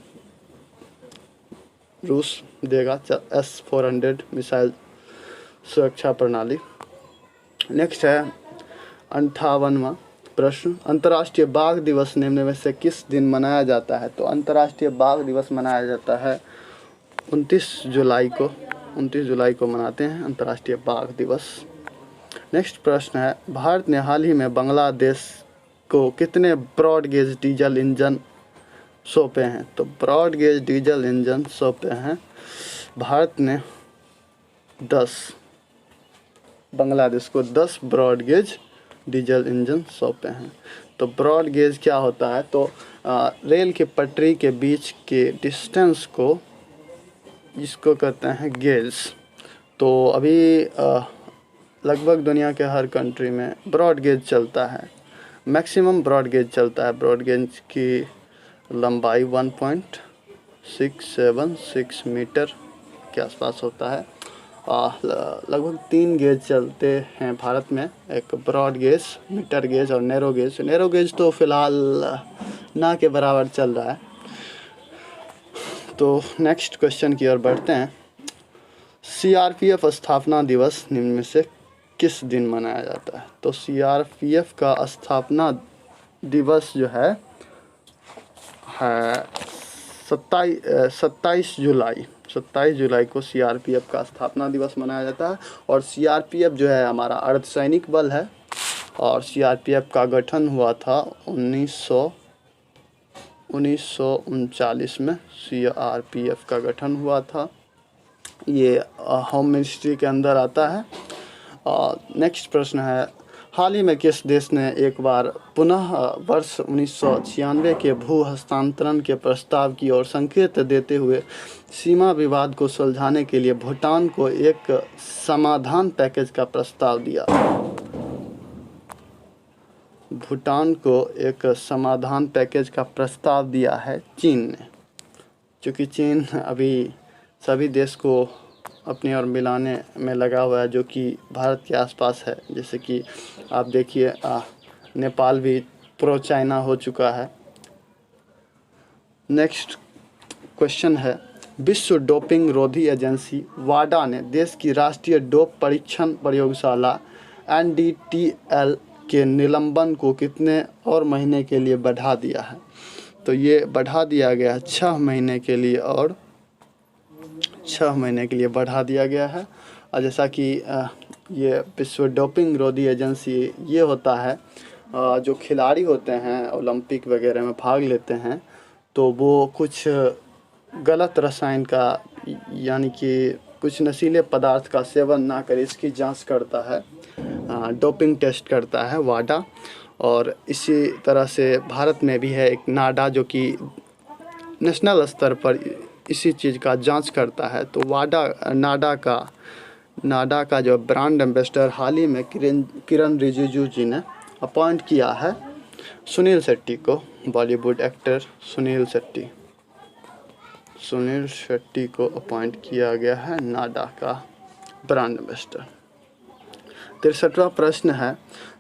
रूस देगा S-400 मिसाइल सुरक्षा प्रणाली। नेक्स्ट है 58वां प्रश्न, अंतर्राष्ट्रीय बाघ दिवस निम्न में से किस दिन मनाया जाता है? तो अंतर्राष्ट्रीय बाघ दिवस मनाया जाता है 29 जुलाई को। 29 जुलाई को मनाते हैं अंतर्राष्ट्रीय बाघ दिवस। नेक्स्ट प्रश्न है, भारत ने हाल ही में बांग्लादेश को कितने ब्रॉड गेज डीजल इंजन सौंपे हैं? तो ब्रॉड गेज डीजल इंजन सौंपे हैं भारत ने 10, बांग्लादेश को 10 ब्रॉड गेज डीजल इंजन सौंपे हैं। तो ब्रॉड गेज क्या होता है? तो रेल के पटरी के बीच के डिस्टेंस को जिसको कहते हैं गेज। तो अभी लगभग दुनिया के हर कंट्री में ब्रॉड गेज चलता है, मैक्सिमम ब्रॉड गेज चलता है। ब्रॉड गेज की लंबाई 1.676 मीटर के आसपास होता है। लगभग 3 गेज चलते हैं भारत में, एक ब्रॉड गेज, मीटर गेज और नैरो गेज। नैरो गेज तो फिलहाल ना के बराबर चल रहा है। तो नेक्स्ट क्वेश्चन की ओर बढ़ते हैं, CRPF स्थापना दिवस निम्न में से किस दिन मनाया जाता है? तो CRPF का स्थापना दिवस जो है 27 जुलाई को CRPF का स्थापना दिवस मनाया जाता है। और CRPF जो है हमारा अर्धसैनिक बल है, और CRPF का गठन हुआ था 1939 में CRPF का गठन हुआ था। ये होम मिनिस्ट्री के अंदर आता है। नेक्स्ट प्रश्न है, हाल ही में किस देश ने एक बार पुनः वर्ष 1996 के भू हस्तांतरण के प्रस्ताव की ओर संकेत देते हुए सीमा विवाद को सुलझाने के लिए भूटान को एक समाधान पैकेज का प्रस्ताव दिया? भूटान को एक समाधान पैकेज का प्रस्ताव दिया है चीन ने, क्योंकि चीन अभी सभी देश को अपनी ओर मिलाने में लगा हुआ है, जो कि भारत के आसपास है। जैसे कि आप देखिए नेपाल भी प्रो चाइना हो चुका है। नेक्स्ट क्वेश्चन है, विश्व डोपिंग रोधी एजेंसी वाडा ने देश की राष्ट्रीय डोप परीक्षण प्रयोगशाला NDTL के निलंबन को कितने और महीने के लिए बढ़ा दिया है? तो ये बढ़ा दिया गया है 6 महीने के लिए, और 6 महीने के लिए बढ़ा दिया गया है। और जैसा कि ये विश्व डोपिंग रोधी एजेंसी ये होता है, जो खिलाड़ी होते हैं ओलंपिक वगैरह में भाग लेते हैं, तो वो कुछ गलत रसायन का यानी कि कुछ नशीले पदार्थ का सेवन ना करे, इसकी जांच करता है, डोपिंग टेस्ट करता है वाडा। और इसी तरह से भारत में भी है एक नाडा, जो कि नेशनल स्तर पर इसी चीज़ का जांच करता है। तो नाडा का जो ब्रांड एम्बेसडर हाल ही में किरण रिजिजू जी ने अपॉइंट किया है सुनील शेट्टी को, बॉलीवुड एक्टर सुनील शेट्टी को अपॉइंट किया गया है नाडा का ब्रांड एम्बेसडर। 63वां प्रश्न है,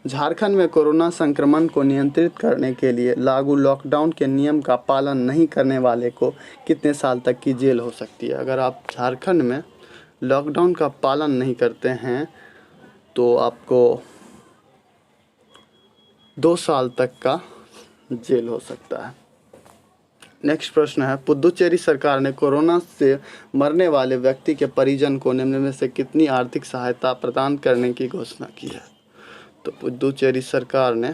झारखंड में कोरोना संक्रमण को नियंत्रित करने के लिए लागू लॉकडाउन के नियम का पालन नहीं करने वाले को कितने साल तक की जेल हो सकती है? अगर आप झारखंड में लॉकडाउन का पालन नहीं करते हैं तो आपको 2 साल तक का जेल हो सकता है। नेक्स्ट प्रश्न है, पुदुचेरी सरकार ने कोरोना से मरने वाले व्यक्ति के परिजन को निम्न में से कितनी आर्थिक सहायता प्रदान करने की घोषणा की है? तो पुदुचेरी सरकार ने,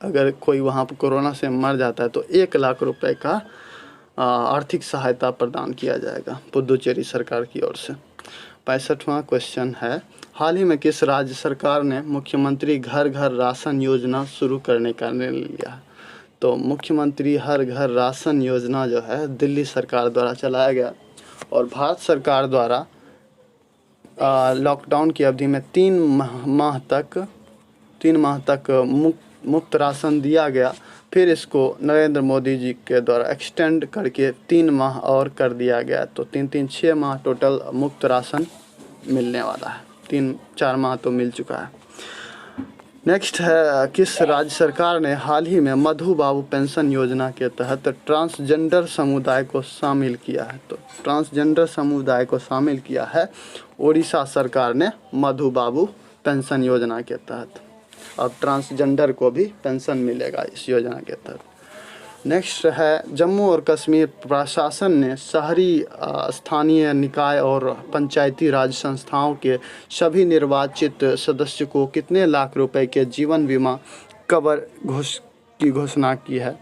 अगर कोई वहाँ पर कोरोना से मर जाता है तो 1 लाख रुपए का आर्थिक सहायता प्रदान किया जाएगा पुदुचेरी सरकार की ओर से। 65वां क्वेश्चन है, हाल ही में किस राज्य सरकार ने मुख्यमंत्री घर घर राशन योजना शुरू करने का निर्णय लिया है? तो मुख्यमंत्री हर घर राशन योजना जो है दिल्ली सरकार द्वारा चलाया गया, और भारत सरकार द्वारा लॉकडाउन की अवधि में 3 माह तक मुफ्त राशन दिया गया। फिर इसको नरेंद्र मोदी जी के द्वारा एक्सटेंड करके 3 माह और कर दिया गया, तो 6 माह टोटल मुफ्त राशन मिलने वाला है। 3-4 माह तो मिल चुका है। नेक्स्ट है, किस राज्य सरकार ने हाल ही में मधु बाबू पेंशन योजना के तहत ट्रांसजेंडर समुदाय को शामिल किया है? तो ट्रांसजेंडर समुदाय को शामिल किया है उड़ीसा सरकार ने मधु बाबू पेंशन योजना के तहत। अब ट्रांसजेंडर को भी पेंशन मिलेगा इस योजना के तहत। नेक्स्ट है, जम्मू और कश्मीर प्रशासन ने शहरी स्थानीय निकाय और पंचायती राज संस्थाओं के सभी निर्वाचित सदस्य को कितने लाख रुपए के जीवन बीमा कवर की घोषणा की है?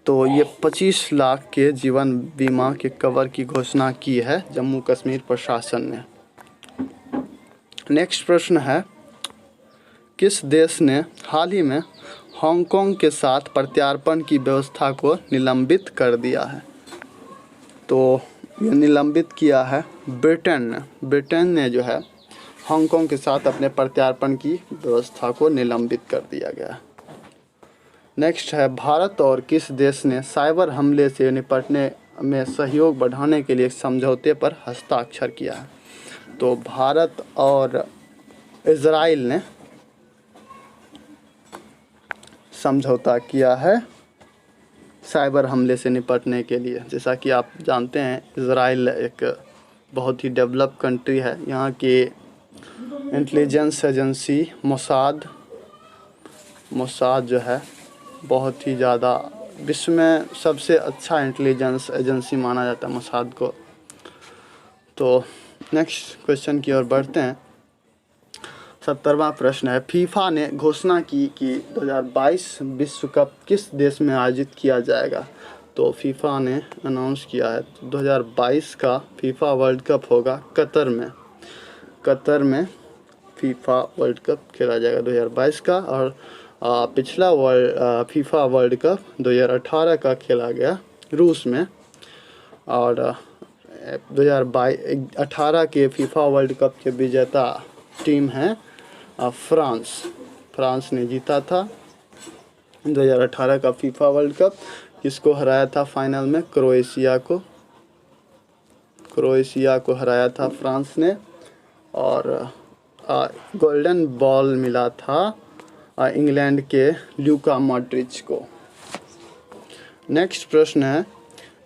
तो ये 25 लाख के जीवन बीमा के कवर की घोषणा की है जम्मू कश्मीर प्रशासन ने। नेक्स्ट प्रश्न है, किस देश ने हाल ही में हांगकांग के साथ प्रत्यार्पण की व्यवस्था को निलंबित कर दिया है? तो ये निलंबित किया है ब्रिटेन ने जो है हांगकांग के साथ अपने प्रत्यार्पण की व्यवस्था को निलंबित कर दिया गया। नेक्स्ट है, भारत और किस देश ने साइबर हमले से निपटने में सहयोग बढ़ाने के लिए समझौते पर हस्ताक्षर किया है? तो भारत और इजराइल ने समझौता किया है साइबर हमले से निपटने के लिए। जैसा कि आप जानते हैं, इजराइल एक बहुत ही डेवलप कंट्री है। यहाँ की इंटेलिजेंस एजेंसी मोसाद जो है बहुत ही ज़्यादा विश्व में सबसे अच्छा इंटेलिजेंस एजेंसी माना जाता है मोसाद को। तो नेक्स्ट क्वेश्चन की ओर बढ़ते हैं। 70वां प्रश्न है, फीफा ने घोषणा की कि 2022 विश्व कप किस देश में आयोजित किया जाएगा? तो फीफा ने अनाउंस किया है 2022 का फीफा वर्ल्ड कप होगा कतर में फीफा वर्ल्ड कप खेला जाएगा 2022 का। और पिछला फीफा वर्ल्ड कप 2018 का खेला गया रूस में, और 2018 के फीफा वर्ल्ड कप के विजेता टीम है फ्रांस फ्रांस ने जीता था 2018 का फीफा वर्ल्ड कप। किसको हराया था फाइनल में? क्रोएशिया को हराया था फ्रांस ने। और गोल्डन बॉल मिला था इंग्लैंड के ल्यूका मॉड्रिच को। नेक्स्ट प्रश्न है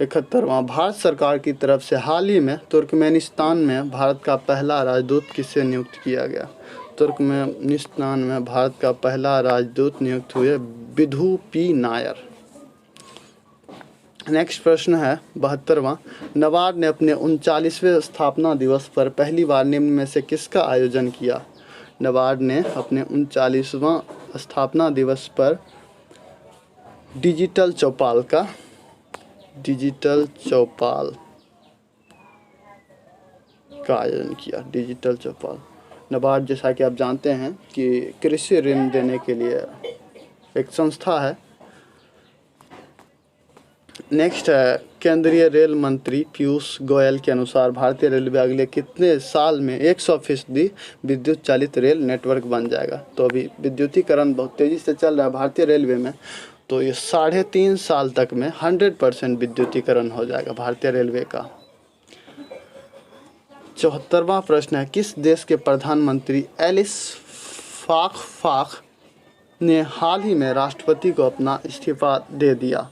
71वां, भारत सरकार की तरफ से हाल ही में तुर्कमेनिस्तान में भारत का पहला राजदूत किसे नियुक्त किया गया? तुर्कमेनिस्तान में भारत का पहला राजदूत नियुक्त हुए विधु पी नायर। नेक्स्ट प्रश्न है 72वां, नबार्ड ने अपने 39वें स्थापना दिवस पर पहली बार निम्न में से किसका आयोजन किया? नबार्ड ने अपने 39वां स्थापना दिवस पर डिजिटल चौपाल का आयोजन किया। डिजिटल चौपाल। नबार्ड जैसा कि आप जानते हैं कि कृषि ऋण देने के लिए एक संस्था है। नेक्स्ट है केंद्रीय रेल मंत्री पीयूष गोयल के अनुसार भारतीय रेलवे अगले कितने साल में 100% विद्युत चालित रेल नेटवर्क बन जाएगा? तो अभी विद्युतीकरण बहुत तेज़ी से चल रहा है भारतीय रेलवे में, तो ये 3.5 साल तक में 100% विद्युतीकरण हो जाएगा भारतीय रेलवे का। 74वां प्रश्न है, किस देश के प्रधानमंत्री एलिस फाख ने हाल ही में राष्ट्रपति को अपना इस्तीफा दे दिया?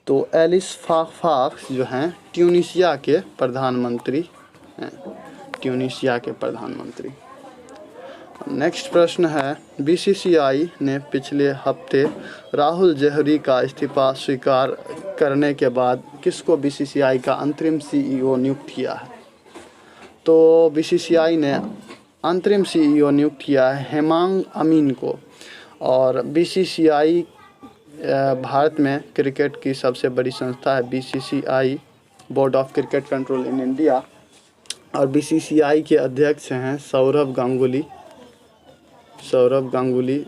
तो एलिस फाख जो हैं ट्यूनीशिया के प्रधानमंत्री हैं। नेक्स्ट प्रश्न है, बीसीसीआई ने पिछले हफ्ते राहुल जौहरी का इस्तीफा स्वीकार करने के बाद किसको बीसीसीआई का अंतरिम सीईओ नियुक्त किया है? तो बीसीसीआई ने अंतरिम सीईओ नियुक्त किया है हेमांग अमीन को। और बीसीसीआई भारत में क्रिकेट की सबसे बड़ी संस्था है BCCI, board of cricket control in India. और बीसीसीआई के अध्यक्ष हैं सौरभ गांगुली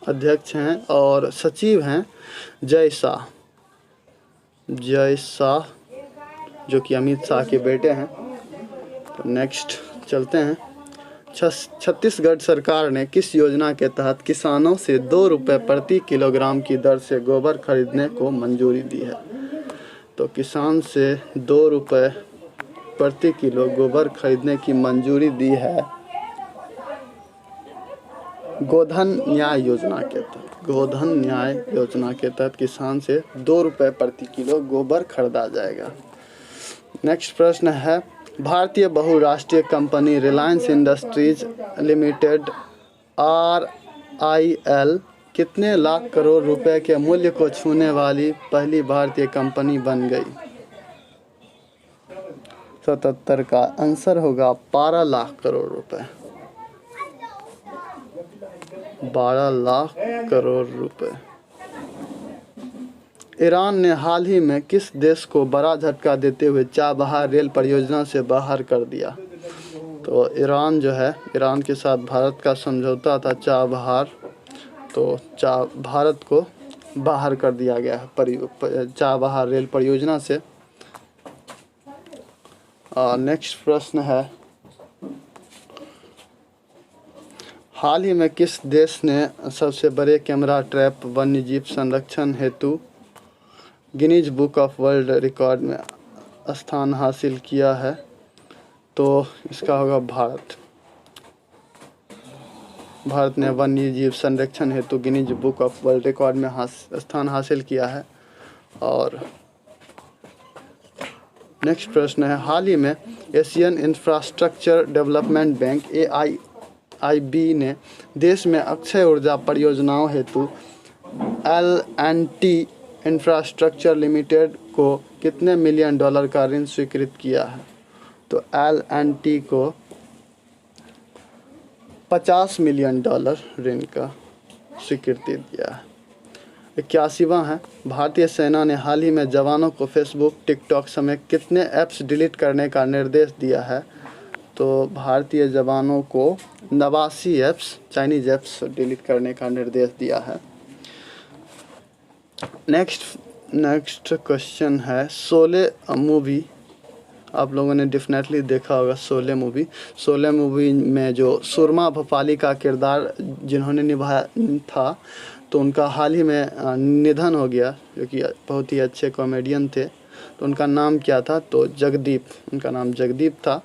अध्यक्ष हैं और सचिव हैं जय शाह जो कि अमित शाह के बेटे हैं। तो नेक्स्ट चलते हैं, छत्तीसगढ़ सरकार ने किस योजना के तहत किसानों से 2 रुपये प्रति किलोग्राम की दर से गोबर खरीदने को मंजूरी दी है? तो किसान से 2 रुपये प्रति किलो गोबर खरीदने की मंजूरी दी है गोधन न्याय योजना के तहत किसान से 2 रुपये प्रति किलो गोबर खरीदा जाएगा। नेक्स्ट प्रश्न है, भारतीय बहुराष्ट्रीय company Reliance industries limited RIL कितने लाख करोड़ रुपए के मूल्य को छूने वाली पहली भारतीय कंपनी बन गई? 77 का आंसर होगा 12 लाख करोड़ रुपए। 12 लाख करोड़ रुपए। ईरान ने हाल ही में किस देश को बड़ा झटका देते हुए चाबहार रेल परियोजना से बाहर कर दिया? तो ईरान जो है, ईरान के साथ भारत का समझौता था चाबहार, तो भारत को बाहर कर दिया गया है चाबहार रेल परियोजना से। नेक्स्ट प्रश्न है, हाल ही में किस देश ने सबसे बड़े कैमरा ट्रैप वन्यजीव संरक्षण हेतु Guinness book of world record में स्थान हासिल किया है? तो इसका होगा भारत ने वन्यजीव संरक्षण हेतु Guinness book of world record में स्थान हासिल किया है। और नेक्स्ट प्रश्न है, हाल ही में Asian infrastructure development bank AIIB ने देश में अक्षय ऊर्जा परियोजनाओं हेतु L&T इंफ्रास्ट्रक्चर लिमिटेड को कितने मिलियन डॉलर का ऋण स्वीकृत किया है? तो L&T को $50 मिलियन ऋण का स्वीकृति दिया है। 81वां है, भारतीय सेना ने हाल ही में जवानों को फेसबुक, टिकटॉक समेत कितने ऐप्स डिलीट करने का निर्देश दिया है? तो भारतीय जवानों को 89 ऐप्स, चाइनीज ऐप्स डिलीट करने का निर्देश दिया है। नेक्स्ट क्वेश्चन है, शोले मूवी आप लोगों ने डेफिनेटली देखा होगा शोले मूवी। शोले मूवी में जो सुरमा भोपाली का किरदार जिन्होंने निभाया था, तो उनका हाल ही में निधन हो गया, जो कि बहुत ही अच्छे कॉमेडियन थे। तो उनका नाम क्या था? तो जगदीप, उनका नाम जगदीप था।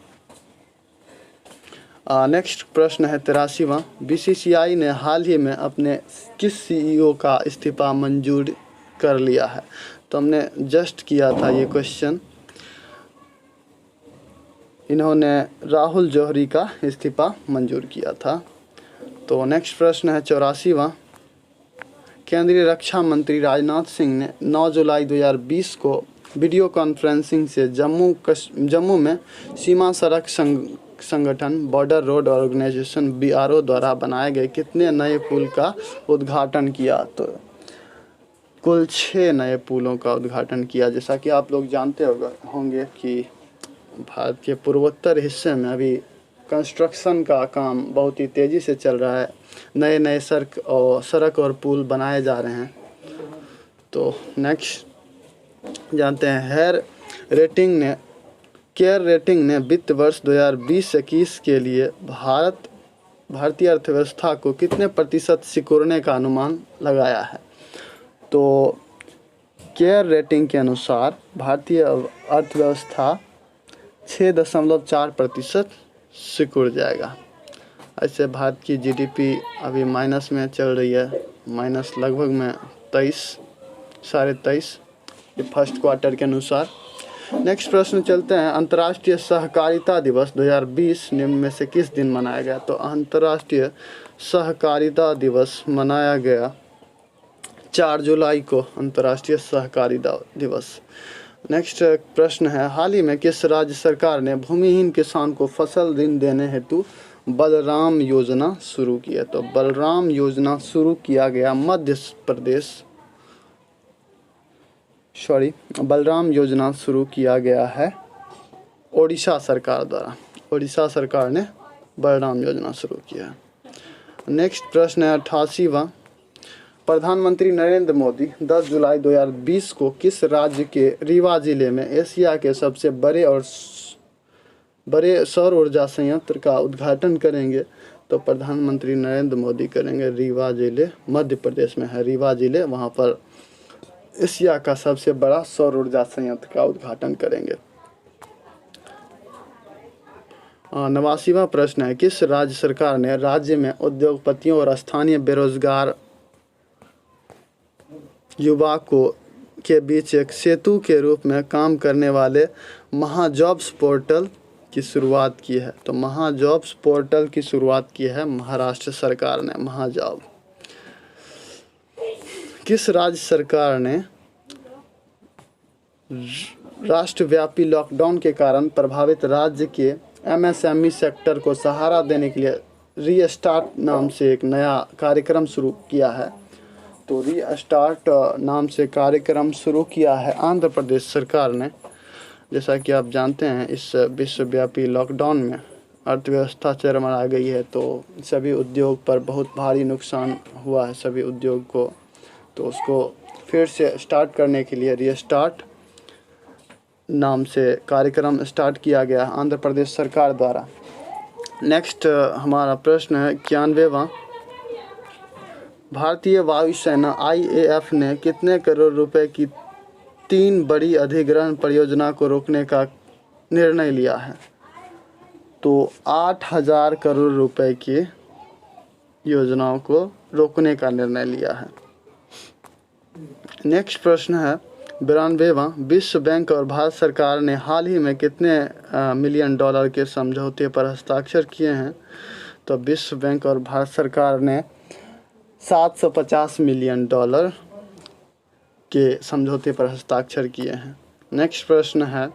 नेक्स्ट प्रश्न है 83वां। बीसीसीआई ने हाल ही में अपने किस सीईओ का इस्तीफा मंजूर कर लिया है? तो हमने जस्ट किया था ये क्वेश्चन। इन्होंने राहुल जौहरी का इस्तीफा मंजूर किया था। तो नेक्स्ट प्रश्न है 84वां। केंद्रीय रक्षा मंत्री राजनाथ सिंह ने 9 जुलाई 2020 को वीडियो कॉन्फ्रेंसिंग से जम्मू में सीमा सड़क संगठन बॉर्डर रोड ऑर्गेनाइजेशन BRO द्वारा बनाए गए कितने नए पुल का उद्घाटन किया? तो कुल 6 नए पुलों का उद्घाटन किया। जैसा कि आप लोग जानते होंगे कि भारत के पूर्वोत्तर हिस्से में अभी कंस्ट्रक्शन का काम बहुत ही तेज़ी से चल रहा है। नए नए सड़क और पुल बनाए जा रहे हैं। तो नेक्स्ट जानते हैं, केयर रेटिंग ने वित्त वर्ष 2020-21 के लिए भारतीय अर्थव्यवस्था को कितने प्रतिशत सिकुड़ने का अनुमान लगाया है? तो केयर रेटिंग के अनुसार भारतीय अर्थव्यवस्था 6.4% सिकुड़ जाएगा। ऐसे भारत की GDP अभी माइनस में चल रही है, माइनस लगभग में 23-23.5 ये फर्स्ट क्वार्टर के अनुसार। नेक्स्ट प्रश्न चलते हैं। अंतर्राष्ट्रीय सहकारिता दिवस 2020 निम्न में से किस दिन मनाया गया? तो अंतर्राष्ट्रीय सहकारिता दिवस मनाया गया 4 जुलाई को, अंतर्राष्ट्रीय सहकारिता दिवस। नेक्स्ट प्रश्न है, हाल ही में किस राज्य सरकार ने भूमिहीन किसान को फसल ऋण देने हेतु बलराम योजना शुरू की है? तो बलराम योजना शुरू किया गया बलराम योजना शुरू किया गया है ओडिशा सरकार द्वारा। ओडिशा सरकार ने बलराम योजना शुरू किया है। नेक्स्ट प्रश्न है 88वां। प्रधानमंत्री नरेंद्र मोदी 10 जुलाई 2020 को किस राज्य के रीवा जिले में एशिया के सबसे बड़े सौर ऊर्जा संयंत्र का उद्घाटन करेंगे? तो प्रधानमंत्री नरेंद्र मोदी करेंगे रीवा जिले, मध्य प्रदेश में है रीवा जिले, वहाँ पर एशिया का सबसे बड़ा सौर ऊर्जा संयंत्र का उद्घाटन करेंगे। 89वां प्रश्न है, किस राज्य सरकार ने राज्य में उद्योगपतियों और स्थानीय बेरोजगार युवा के बीच एक सेतु के रूप में काम करने वाले महाजॉब्स पोर्टल की शुरुआत की है? तो महाजॉब्स पोर्टल की शुरुआत की है महाराष्ट्र सरकार ने, महाजॉब। किस राज्य सरकार ने राष्ट्रव्यापी लॉकडाउन के कारण प्रभावित राज्य के MSME सेक्टर को सहारा देने के लिए रीस्टार्ट नाम से एक नया कार्यक्रम शुरू किया है? तो रीस्टार्ट नाम से कार्यक्रम शुरू किया है आंध्र प्रदेश सरकार ने। जैसा कि आप जानते हैं, इस विश्वव्यापी लॉकडाउन में अर्थव्यवस्था चरमरा गई है, तो सभी उद्योग पर बहुत भारी नुकसान हुआ है सभी उद्योग को। तो उसको फिर से स्टार्ट करने के लिए रीस्टार्ट नाम से कार्यक्रम स्टार्ट किया गया आंध्र प्रदेश सरकार द्वारा। नेक्स्ट हमारा प्रश्न है 91वां। भारतीय वायुसेना IAF ने कितने करोड़ रुपए की 3 बड़ी अधिग्रहण परियोजना को रोकने का निर्णय लिया है? तो 8000 करोड़ रुपए की योजनाओं को रोकने का निर्णय लिया है। नेक्स्ट प्रश्न है 92वां। विश्व बैंक और भारत सरकार ने हाल ही में कितने मिलियन डॉलर के समझौते पर हस्ताक्षर किए हैं? तो विश्व बैंक और भारत सरकार ने 750 मिलियन डॉलर के समझौते पर हस्ताक्षर किए हैं। नेक्स्ट प्रश्न है,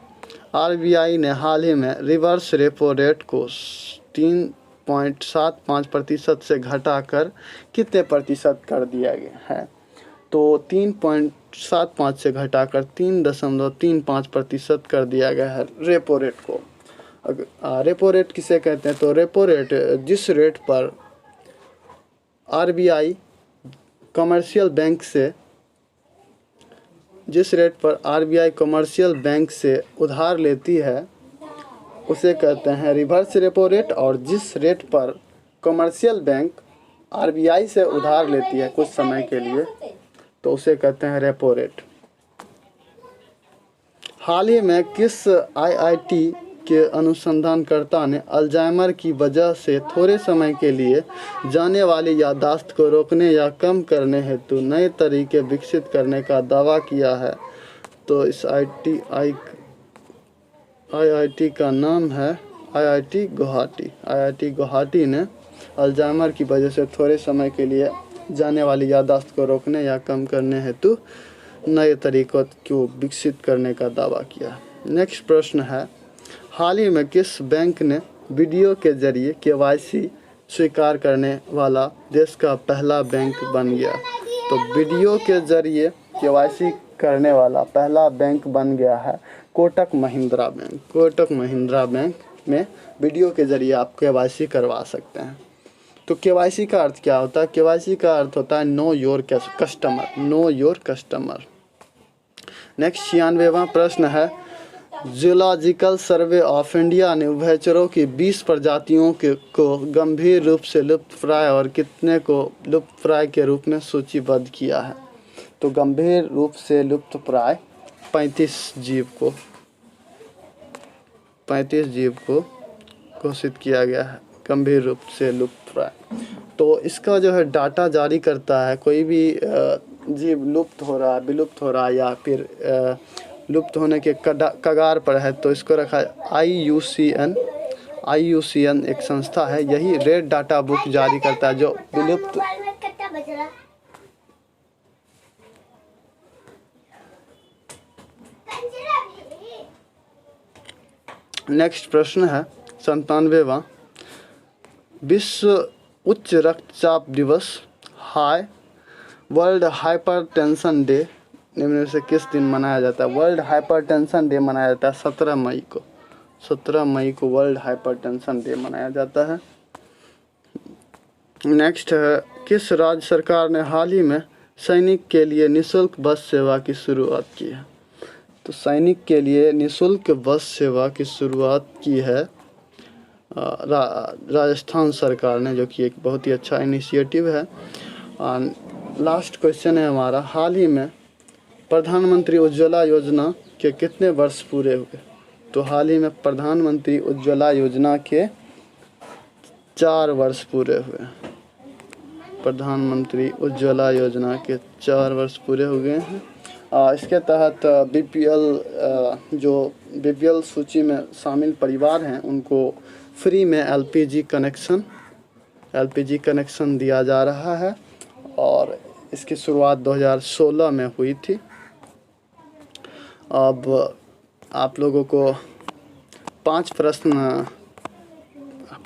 RBI ने हाल ही में रिवर्स रेपो रेट को 3.75% से घटाकर कितने प्रतिशत कर दिया गया है? तो 3.75 से घटाकर 3.35% कर दिया गया है रेपो रेट को। रेपो रेट किसे कहते हैं? तो रेपो रेट जिस रेट पर RBI कमर्शियल बैंक से उधार लेती है, उसे कहते हैं रिवर्स रेपो रेट, और जिस रेट पर कमर्शियल बैंक आरबीआई से उधार लेती है कुछ समय के लिए तो उसे कहते हैं रेपो रेट। हाल ही में किस आईआईटी के अनुसंधानकर्ता ने अल्जाइमर की वजह से थोड़े समय के लिए जाने वाली याददाश्त को रोकने या कम करने हेतु नए तरीके विकसित करने का दावा किया है? तो इस आईआईटी का नाम है आईआईटी गुवाहाटी। आईआईटी गुवाहाटी ने अल्जाइमर की वजह से थोड़े समय के लिए जाने वाली याददाश्त को रोकने या कम करने हेतु नए तरीकों को विकसित करने का दावा किया। नेक्स्ट प्रश्न है, हाल ही में किस बैंक ने वीडियो के जरिए केवाईसी स्वीकार करने वाला देश का पहला बैंक बन गया? तो वीडियो के जरिए केवाईसी करने वाला पहला बैंक बन गया है कोटक महिंद्रा बैंक। कोटक महिंद्रा बैंक में वीडियो के जरिए आप केवाईसी करवा सकते हैं। तो केवाईसी का अर्थ क्या होता है? केवाईसी का अर्थ होता है know your customer, know your customer. Next 96वां प्रश्न है, जूलॉजिकल सर्वे ऑफ इंडिया ने उभयचरों की 20 प्रजातियों को गंभीर रूप से लुप्तप्राय और कितने को लुप्तप्राय के रूप में सूचीबद्ध किया है? तो गंभीर रूप से लुप्तप्राय 35 जीव को घोषित किया गया है गंभीर रूप से लुप्तप्राय। तो इसका जो है डाटा जारी करता है, कोई भी जीव लुप्त हो रहा है, विलुप्त हो रहा है या फिर लुप्त होने के कगार पर है तो इसको रखा है IUCN एक संस्था है, यही रेड डाटा बुक जारी करता है जो विलुप्त। नेक्स्ट प्रश्न है 97वां, विश्व उच्च रक्तचाप दिवस वर्ल्ड हाइपरटेंशन डे निम्न में से किस दिन मनाया जाता है? वर्ल्ड हाइपरटेंशन डे मनाया जाता है 17 मई को। 17 मई को वर्ल्ड हाइपरटेंशन डे मनाया जाता है। नेक्स्ट है, किस राज्य सरकार ने हाल ही में सैनिक के लिए निःशुल्क बस सेवा की शुरुआत की है? तो सैनिक के लिए निःशुल्क बस सेवा की शुरुआत की है राजस्थान सरकार ने, जो कि एक बहुत ही अच्छा इनिशिएटिव है। लास्ट क्वेश्चन है हमारा, हाल ही में प्रधानमंत्री उज्ज्वला योजना के कितने वर्ष पूरे हुए? तो हाल ही में प्रधानमंत्री उज्ज्वला योजना के 4 वर्ष पूरे हुए। प्रधानमंत्री उज्ज्वला योजना के 4 वर्ष पूरे हो गए हैं। इसके तहत जो बीपीएल सूची में शामिल परिवार हैं उनको फ्री में एलपीजी कनेक्शन दिया जा रहा है और इसकी शुरुआत 2016 में हुई थी। अब आप लोगों को 5 प्रश्न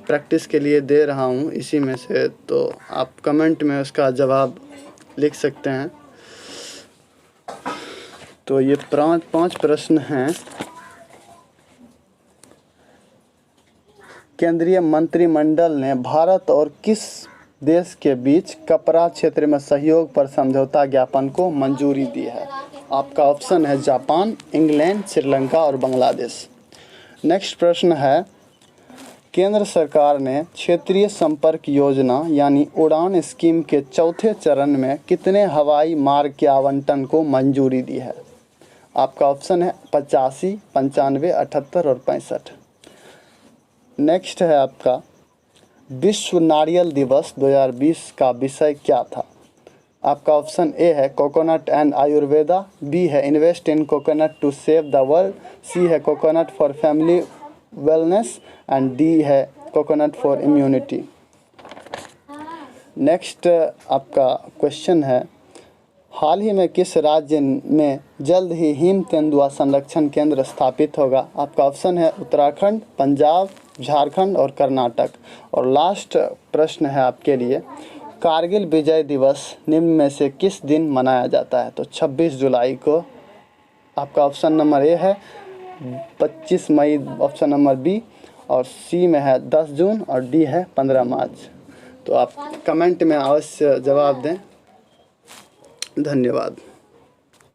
प्रैक्टिस के लिए दे रहा हूँ इसी में से, तो आप कमेंट में उसका जवाब लिख सकते हैं। तो ये 5 प्रश्न हैं। केंद्रीय मंत्रिमंडल ने भारत और किस देश के बीच कपड़ा क्षेत्र में सहयोग पर समझौता ज्ञापन को मंजूरी दी है? आपका ऑप्शन है जापान, इंग्लैंड, श्रीलंका और बांग्लादेश। नेक्स्ट प्रश्न है, केंद्र सरकार ने क्षेत्रीय संपर्क योजना यानी उड़ान स्कीम के चौथे चरण में कितने हवाई मार्ग के आवंटन को मंजूरी दी है? आपका ऑप्शन है 85, 95, 78 और 65। नेक्स्ट है आपका, विश्व नारियल दिवस 2020 का विषय क्या था? आपका ऑप्शन ए है कोकोनट एंड आयुर्वेदा, बी है invest in coconut to save the world, C है coconut for family wellness and D है कोकोनट फॉर इम्यूनिटी। नेक्स्ट आपका क्वेश्चन है, हाल ही में किस राज्य में जल्द ही हिम तेंदुआ संरक्षण केंद्र स्थापित होगा? आपका ऑप्शन है उत्तराखंड, पंजाब, झारखंड और कर्नाटक। और लास्ट प्रश्न है आपके लिए, कारगिल विजय दिवस निम्न में से किस दिन मनाया जाता है? तो 26 जुलाई को। आपका ऑप्शन नंबर ए है 25 मई, ऑप्शन नंबर बी, और सी में है 10 जून और डी है 15 मार्च। तो आप कमेंट में अवश्य जवाब दें। धन्यवाद।